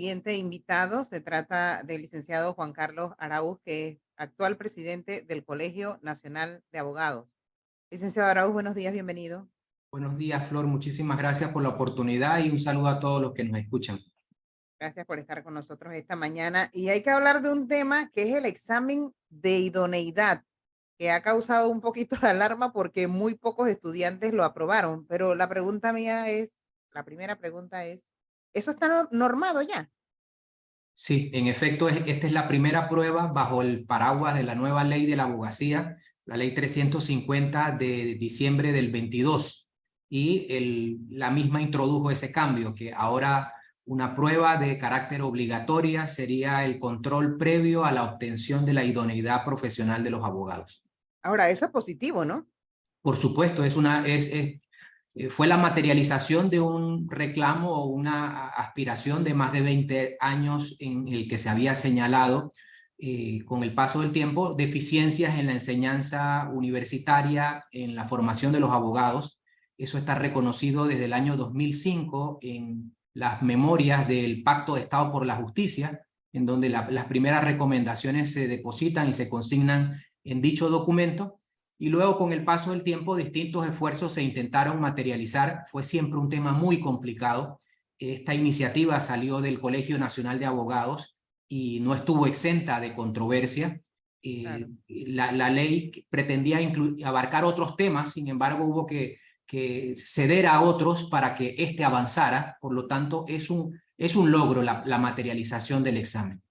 Siguiente invitado se trata del licenciado Juan Carlos Araúz, que es actual presidente del Colegio Nacional de Abogados. Licenciado Araúz, buenos días, bienvenido. Buenos días, Flor. Muchísimas gracias por la oportunidad y un saludo a todos los que nos escuchan. Gracias por estar con nosotros esta mañana. Y hay que hablar de un tema que es el examen de idoneidad, que ha causado un poquito de alarma porque muy pocos estudiantes lo aprobaron. Pero la pregunta mía es, la primera pregunta es, ¿eso está normado ya? Sí, en efecto, esta es la primera prueba bajo el paraguas de la nueva ley de la abogacía, la ley 350 de diciembre del 22. Y la misma introdujo ese cambio, que ahora una prueba de carácter obligatoria sería el control previo a la obtención de la idoneidad profesional de los abogados. Ahora, eso es positivo, ¿no? Por supuesto, fue la materialización de un reclamo o una aspiración de más de 20 años en el que se había señalado, con el paso del tiempo, deficiencias en la enseñanza universitaria, en la formación de los abogados. Eso está reconocido desde el año 2005 en las memorias del Pacto de Estado por la Justicia, en donde las primeras recomendaciones se depositan y se consignan en dicho documento. Y luego, con el paso del tiempo, distintos esfuerzos se intentaron materializar. Fue siempre un tema muy complicado. Esta iniciativa salió del Colegio Nacional de Abogados y no estuvo exenta de controversia. Claro. La ley pretendía abarcar otros temas, sin embargo, hubo que ceder a otros para que éste avanzara. Por lo tanto, es un logro la materialización del examen.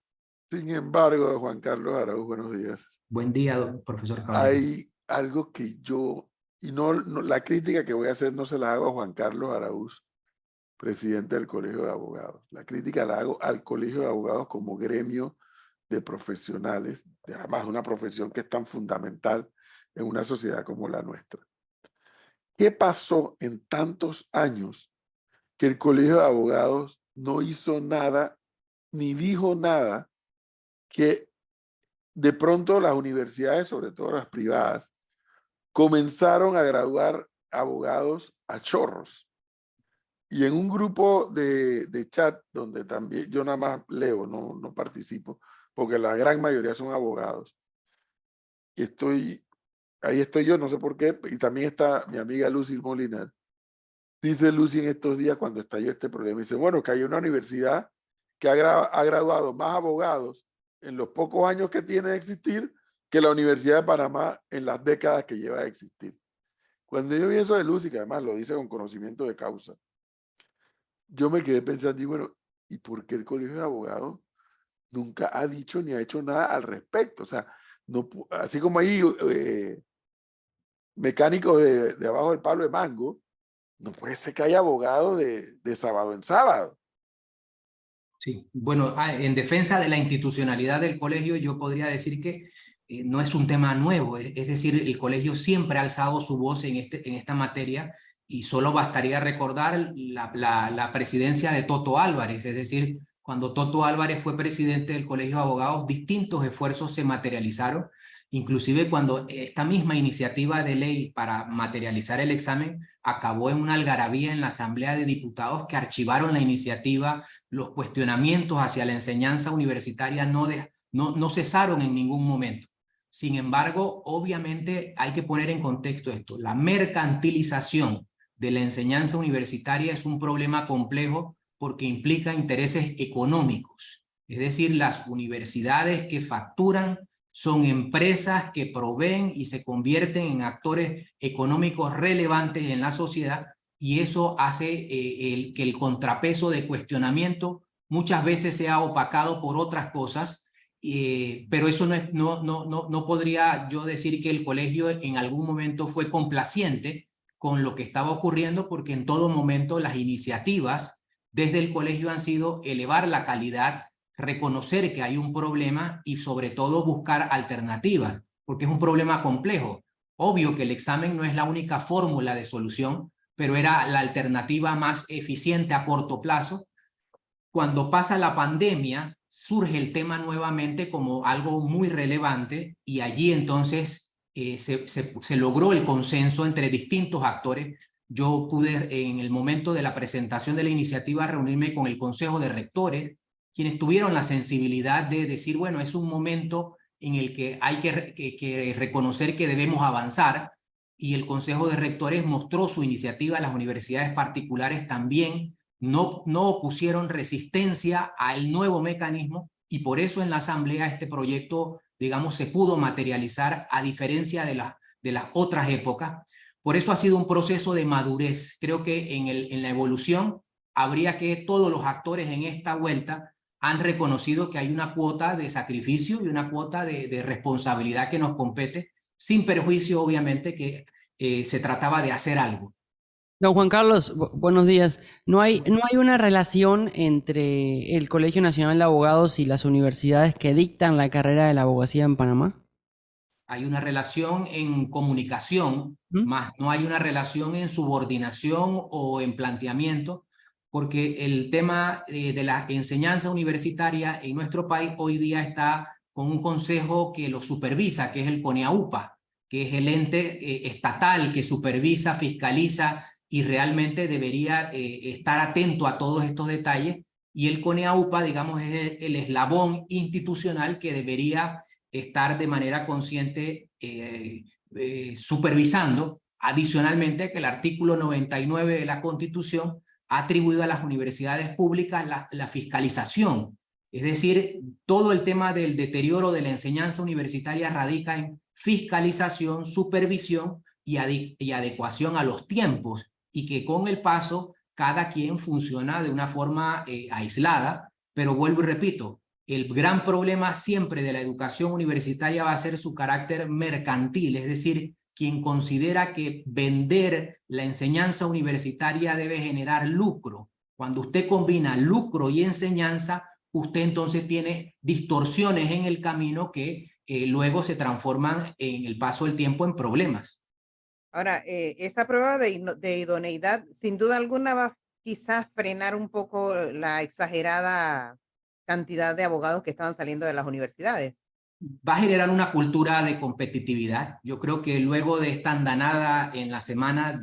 Sin embargo, Juan Carlos Araúz, buenos días. Buen día, profesor Caballero. Hay algo que la crítica que voy a hacer no se la hago a Juan Carlos Araúz, presidente del Colegio de Abogados. La crítica la hago al Colegio de Abogados como gremio de profesionales, además una profesión que es tan fundamental en una sociedad como la nuestra. ¿Qué pasó en tantos años que el Colegio de Abogados no hizo nada ni dijo nada que de pronto las universidades, sobre todo las privadas, comenzaron a graduar abogados a chorros? Y en un grupo de chat, donde también yo nada más leo, no participo, porque la gran mayoría son abogados, y ahí estoy yo, no sé por qué, y también está mi amiga Lucy Molinar. Dice Lucy en estos días, cuando estalló este problema, dice, bueno, que hay una universidad que ha graduado más abogados en los pocos años que tiene de existir que la Universidad de Panamá en las décadas que lleva de existir. Cuando yo vi eso de Lucy, que además lo dice con conocimiento de causa, yo me quedé pensando, y bueno, ¿y por qué el Colegio de Abogados nunca ha dicho ni ha hecho nada al respecto? O sea, no, así como hay mecánicos de abajo del palo de mango, no puede ser que haya abogados de sábado en sábado. Sí, bueno, en defensa de la institucionalidad del colegio, yo podría decir que no es un tema nuevo, es decir, el colegio siempre ha alzado su voz en esta materia, y solo bastaría recordar la presidencia de Toto Álvarez. Es decir, cuando Toto Álvarez fue presidente del Colegio de Abogados, distintos esfuerzos se materializaron, inclusive cuando esta misma iniciativa de ley para materializar el examen acabó en una algarabía en la Asamblea de Diputados, que archivaron la iniciativa. Los cuestionamientos hacia la enseñanza universitaria no cesaron en ningún momento. Sin embargo, obviamente hay que poner en contexto esto. La mercantilización de la enseñanza universitaria es un problema complejo porque implica intereses económicos. Es decir, las universidades que facturan son empresas que proveen y se convierten en actores económicos relevantes en la sociedad, y eso hace que el contrapeso de cuestionamiento muchas veces sea opacado por otras cosas, pero eso no podría yo decir que el colegio en algún momento fue complaciente con lo que estaba ocurriendo, porque en todo momento las iniciativas desde el colegio han sido elevar la calidad, reconocer que hay un problema y sobre todo buscar alternativas, porque es un problema complejo. Obvio que el examen no es la única fórmula de solución, pero era la alternativa más eficiente a corto plazo. Cuando pasa la pandemia, surge el tema nuevamente como algo muy relevante, y allí entonces se logró el consenso entre distintos actores. Yo pude, en el momento de la presentación de la iniciativa, reunirme con el Consejo de Rectores, quienes tuvieron la sensibilidad de decir, bueno, es un momento en el que hay que reconocer que debemos avanzar, y el Consejo de Rectores mostró su iniciativa. Las universidades particulares también no opusieron resistencia al nuevo mecanismo, y por eso en la Asamblea este proyecto, digamos, se pudo materializar a diferencia de las otras épocas. Por eso ha sido un proceso de madurez. Creo que en la evolución habría que todos los actores en esta vuelta han reconocido que hay una cuota de sacrificio y una cuota de responsabilidad que nos compete, sin perjuicio, obviamente, que se trataba de hacer algo. Don Juan Carlos, buenos días. ¿No hay una relación entre el Colegio Nacional de Abogados y las universidades que dictan la carrera de la abogacía en Panamá? Hay una relación en comunicación, más no hay una relación en subordinación o en planteamiento, porque el tema de la enseñanza universitaria en nuestro país hoy día está con un consejo que lo supervisa, que es el CONEAUPA, que es el ente estatal que supervisa, fiscaliza y realmente debería estar atento a todos estos detalles. Y el CONEAUPA, digamos, es el eslabón institucional que debería estar de manera consciente supervisando, adicionalmente que el artículo 99 de la Constitución ha atribuido a las universidades públicas la fiscalización. Es decir, todo el tema del deterioro de la enseñanza universitaria radica en fiscalización, supervisión y adecuación a los tiempos, y que con el paso cada quien funciona de una forma aislada, pero vuelvo y repito, el gran problema siempre de la educación universitaria va a ser su carácter mercantil, es decir, quien considera que vender la enseñanza universitaria debe generar lucro. Cuando usted combina lucro y enseñanza, usted entonces tiene distorsiones en el camino que luego se transforman en el paso del tiempo en problemas. Ahora, esa prueba de idoneidad, sin duda alguna, va quizás frenar un poco la exagerada cantidad de abogados que estaban saliendo de las universidades. Va a generar una cultura de competitividad. Yo creo que luego de esta andanada en la semana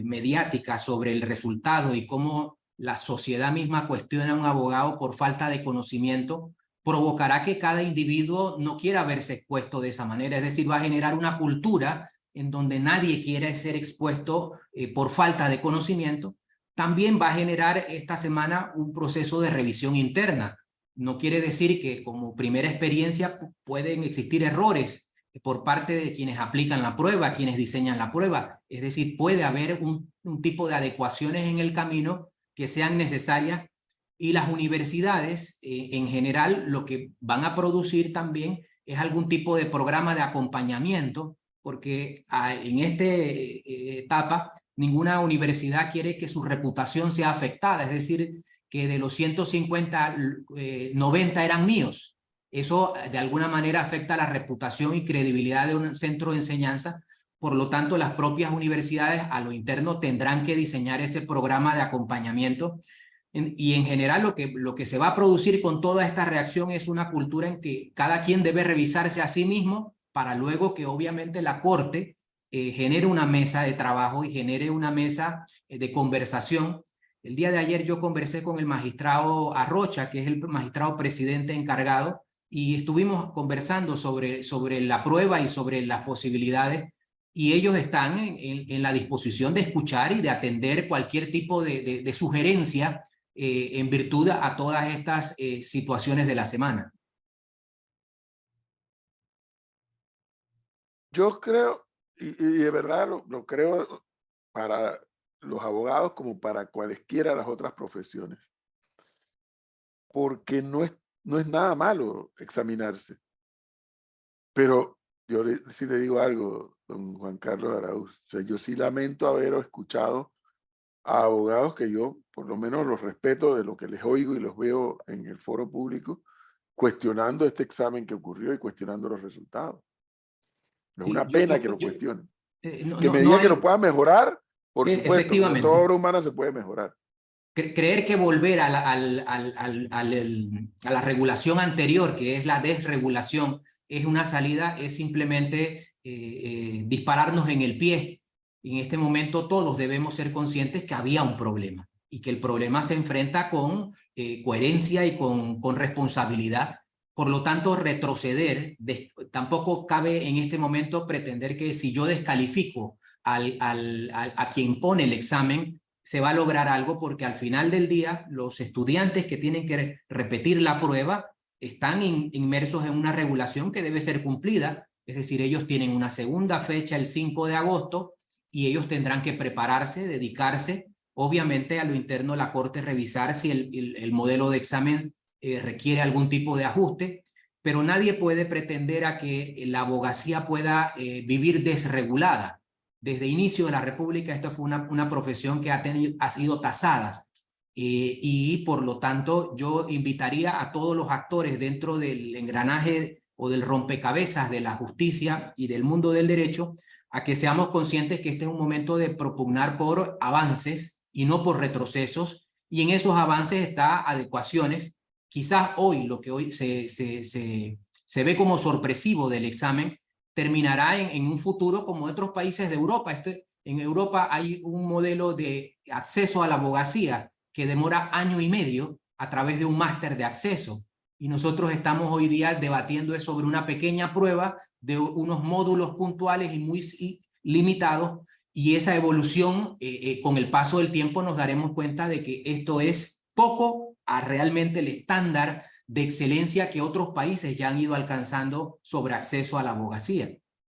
mediática sobre el resultado y cómo la sociedad misma cuestiona a un abogado por falta de conocimiento, provocará que cada individuo no quiera verse expuesto de esa manera. Es decir, va a generar una cultura en donde nadie quiere ser expuesto por falta de conocimiento. También va a generar esta semana un proceso de revisión interna. No quiere decir que como primera experiencia pueden existir errores por parte de quienes aplican la prueba, quienes diseñan la prueba. Es decir, puede haber un tipo de adecuaciones en el camino que sean necesarias, y las universidades en general lo que van a producir también es algún tipo de programa de acompañamiento, porque en esta etapa ninguna universidad quiere que su reputación sea afectada, es decir, que de los 150, 90 eran míos. Eso de alguna manera afecta la reputación y credibilidad de un centro de enseñanza. Por lo tanto, las propias universidades a lo interno tendrán que diseñar ese programa de acompañamiento. Y en general lo que se va a producir con toda esta reacción es una cultura en que cada quien debe revisarse a sí mismo, para luego que obviamente la Corte genere una mesa de trabajo y genere una mesa de conversación. El día de ayer yo conversé con el magistrado Arrocha, que es el magistrado presidente encargado, y estuvimos conversando sobre la prueba y sobre las posibilidades, y ellos están en la disposición de escuchar y de atender cualquier tipo de sugerencia en virtud a todas estas situaciones de la semana. Yo creo, y de verdad lo creo para los abogados como para cualesquiera de las otras profesiones, porque no es nada malo examinarse. Pero yo sí le digo algo, don Juan Carlos Araúz, o sea, yo sí lamento haber escuchado a abogados que yo por lo menos los respeto de lo que les oigo y los veo en el foro público, cuestionando este examen que ocurrió y cuestionando los resultados. Es Sí, una pena que lo cuestionen. No, que me no diga hay, que lo pueda mejorar, por supuesto, como efectivamente. toda obra humana se puede mejorar. Creer que volver a la regulación anterior, que es la desregulación, es una salida, es simplemente dispararnos en el pie. En este momento todos debemos ser conscientes que había un problema y que el problema se enfrenta con coherencia y con responsabilidad. Por lo tanto, retroceder, tampoco cabe en este momento pretender que si yo descalifico a quien pone el examen, se va a lograr algo, porque al final del día los estudiantes que tienen que repetir la prueba están inmersos en una regulación que debe ser cumplida. Es decir, ellos tienen una segunda fecha el 5 de agosto y ellos tendrán que prepararse, dedicarse. Obviamente a lo interno la Corte revisar si el modelo de examen requiere algún tipo de ajuste, pero nadie puede pretender a que la abogacía pueda vivir desregulada. Desde inicio de la República esta fue una profesión que ha sido tasada y por lo tanto yo invitaría a todos los actores dentro del engranaje o del rompecabezas de la justicia y del mundo del derecho a que seamos conscientes que este es un momento de propugnar por avances y no por retrocesos, y en esos avances está adecuaciones. Quizás hoy lo que hoy se ve como sorpresivo del examen terminará en un futuro como otros países de Europa. En Europa hay un modelo de acceso a la abogacía que demora 1 año y medio a través de un máster de acceso. Y nosotros estamos hoy día debatiendo sobre una pequeña prueba de unos módulos puntuales y muy limitados. Y esa evolución, con el paso del tiempo, nos daremos cuenta de que esto es poco a realmente el estándar de excelencia que otros países ya han ido alcanzando sobre acceso a la abogacía.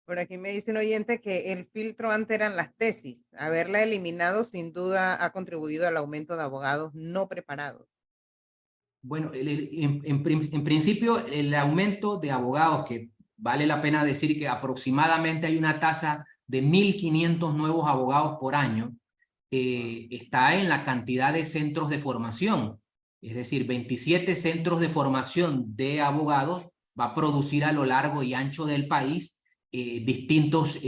Por aquí me dice un oyente que el filtro antes eran las tesis. Haberla eliminado sin duda ha contribuido al aumento de abogados no preparados. Bueno, en principio el aumento de abogados, que vale la pena decir que aproximadamente hay una tasa de 1.500 nuevos abogados por año, está en la cantidad de centros de formación. Es decir, 27 centros de formación de abogados va a producir a lo largo y ancho del país distintos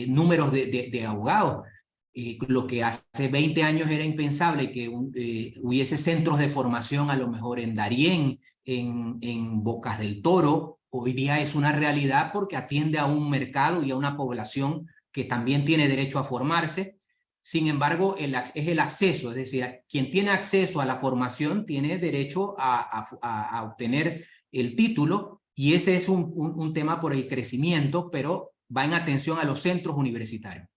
números de abogados. Lo que hace 20 años era impensable que hubiese centros de formación a lo mejor en Darién, en Bocas del Toro. Hoy día es una realidad porque atiende a un mercado y a una población que también tiene derecho a formarse. Sin embargo, es el acceso, es decir, quien tiene acceso a la formación tiene derecho a obtener el título, y ese es un tema por el crecimiento, pero va en atención a los centros universitarios.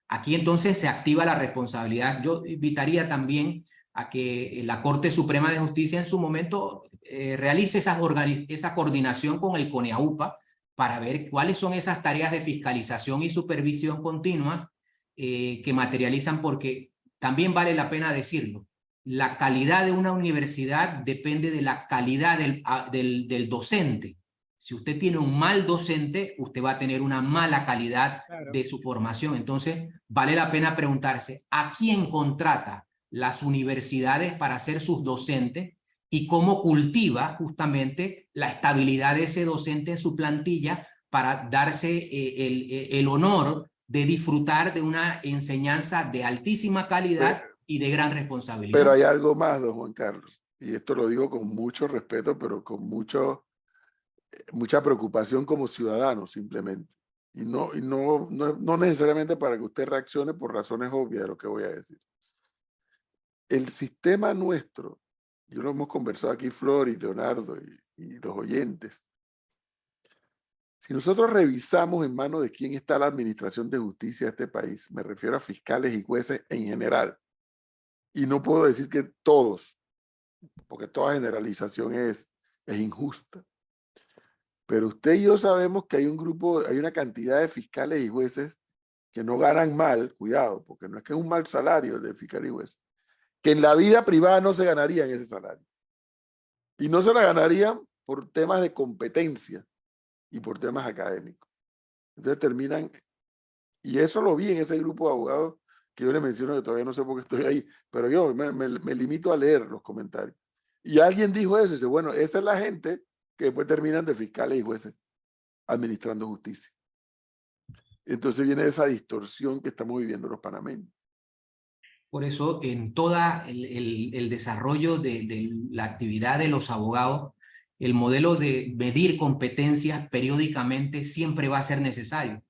Aquí entonces se activa la responsabilidad. Yo invitaría también a que la Corte Suprema de Justicia en su momento realice esa coordinación con el CONEAUPA para ver cuáles son esas tareas de fiscalización y supervisión continuas que materializan, porque también vale la pena decirlo, la calidad de una universidad depende de la calidad del docente. Si usted tiene un mal docente, usted va a tener una mala calidad de su formación. Entonces, vale la pena preguntarse, ¿a quién contrata las universidades para ser sus docentes y cómo cultiva justamente la estabilidad de ese docente en su plantilla para darse el honor de disfrutar de una enseñanza de altísima calidad y de gran responsabilidad? Pero hay algo más, don Juan Carlos, y esto lo digo con mucho respeto, pero con mucha preocupación como ciudadano simplemente. Y no necesariamente para que usted reaccione por razones obvias de lo que voy a decir. El sistema nuestro, y lo hemos conversado aquí Flor y Leonardo y los oyentes, si nosotros revisamos en manos de quién está la administración de justicia de este país, me refiero a fiscales y jueces en general, y no puedo decir que todos, porque toda generalización es injusta, pero usted y yo sabemos que hay una cantidad de fiscales y jueces que no ganan mal, cuidado, porque no es que es un mal salario el de fiscal y juez, que en la vida privada no se ganarían ese salario. Y no se la ganarían por temas de competencia y por temas académicos. Entonces terminan, y eso lo vi en ese grupo de abogados que yo le menciono, que todavía no sé por qué estoy ahí, pero yo me limito a leer los comentarios. Y alguien dijo eso, y dice, bueno, esa es la gente que después terminan de fiscales y jueces administrando justicia. Entonces viene esa distorsión que estamos viviendo los panameños. Por eso, en todo el desarrollo de la actividad de los abogados, el modelo de medir competencias periódicamente siempre va a ser necesario.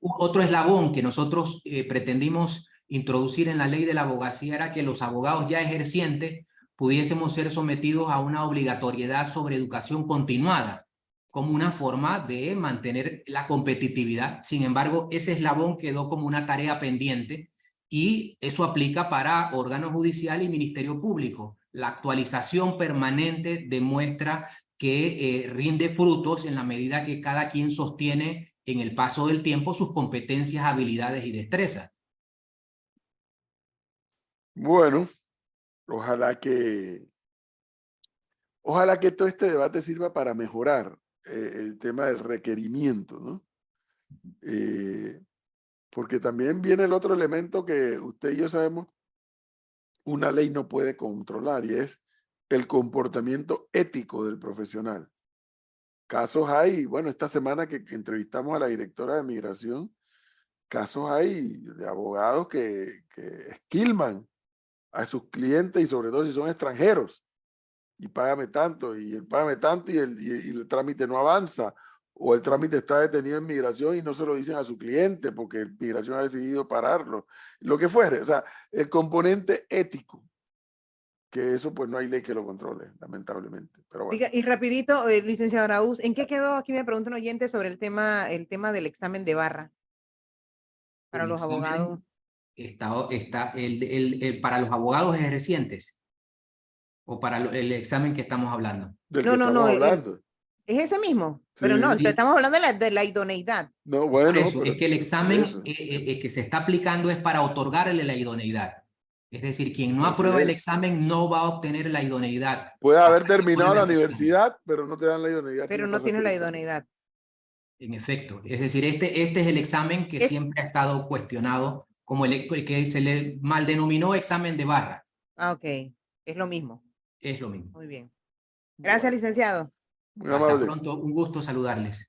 Otro eslabón que nosotros pretendimos introducir en la ley de la abogacía era que los abogados ya ejercientes pudiésemos ser sometidos a una obligatoriedad sobre educación continuada, como una forma de mantener la competitividad. Sin embargo, ese eslabón quedó como una tarea pendiente y eso aplica para órganos judicial y ministerio público. La actualización permanente demuestra que rinde frutos en la medida que cada quien sostiene en el paso del tiempo sus competencias, habilidades y destrezas. Bueno, ojalá que todo este debate sirva para mejorar el tema del requerimiento, ¿no? Porque también viene el otro elemento que usted y yo sabemos, una ley no puede controlar, y es el comportamiento ético del profesional. Casos hay, bueno, esta semana que entrevistamos a la directora de migración, casos hay de abogados que esquilman a sus clientes, y sobre todo si son extranjeros, y págame tanto, y el trámite no avanza, o el trámite está detenido en migración y no se lo dicen a su cliente porque migración ha decidido pararlo, lo que fuere. O sea, el componente ético, que eso pues no hay ley que lo controle, lamentablemente. Pero bueno. Oiga, y rapidito, licenciado Araúz, ¿en qué quedó? Aquí me pregunta un oyente sobre el tema del examen de barra para El los examen abogados. para los abogados ejercientes o para el examen que estamos hablando. Del No, que no, estamos no, hablando. es ese mismo, pero no, Sí. estamos hablando de la idoneidad. No, Por bueno, eso, pero es que el examen eso. que se está aplicando es para otorgarle la idoneidad. Es decir, quien no Así aprueba el es. examen no va a obtener la idoneidad. Puede haber hasta que terminado apruebe la su examen. universidad, pero no te dan la idoneidad. Pero si no pasas tiene el la examen. idoneidad. En efecto, es decir, este es el examen que Es- siempre ha estado cuestionado como el que se le mal denominó examen de barra. Ah, ok, es lo mismo. Es lo mismo. Muy bien. Gracias, Bueno, licenciado. muy Hasta amable. pronto, un gusto saludarles.